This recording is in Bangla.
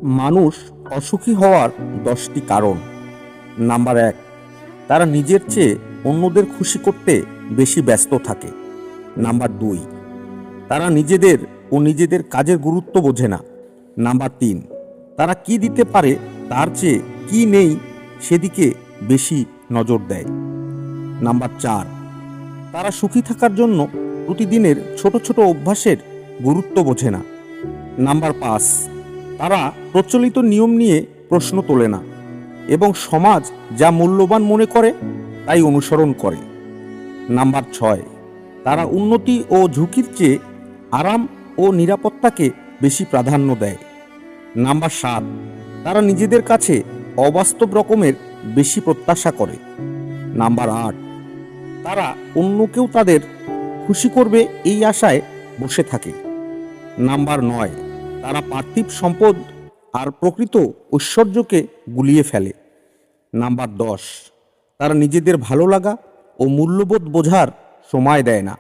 মানুষ অসুখী হওয়ার 10টি কারণ। নাম্বার 1, তারা নিজের চেয়ে অন্যদের খুশি করতে বেশি ব্যস্ত থাকে। নাম্বার 2, তারা নিজেদের কাজের গুরুত্ব বোঝে না। নাম্বার 3, তারা কি দিতে পারে তার চেয়ে কি নেই সেদিকে বেশি নজর দেয়। নাম্বার 4, তারা সুখী থাকার জন্য প্রতিদিনের ছোট ছোট অভ্যাসের গুরুত্ব বোঝে না। নাম্বার 5, তারা প্রচলিত নিয়ম নিয়ে প্রশ্ন তোলে না এবং সমাজ যা মূল্যবান মনে করে তাই অনুসরণ করে। নাম্বার 6, তারা উন্নতি ও ঝুঁকির চেয়ে আরাম ও নিরাপত্তাকে বেশি প্রাধান্য দেয়। নাম্বার 7, তারা নিজেদের কাছে অবাস্তব রকমের বেশি প্রত্যাশা করে। নাম্বার 8, তারা অন্য কেউ তাদের খুশি করবে এই আশায় বসে থাকে। নাম্বার 9, তারা পার্থিব সম্পদ আর প্রকৃত ঐশ্বর্যকে গুলিয়ে ফেলে। নাম্বার 10, তারা নিজেদের ভালো লাগা ও মূল্যবোধ বোঝার সময় দেয় না।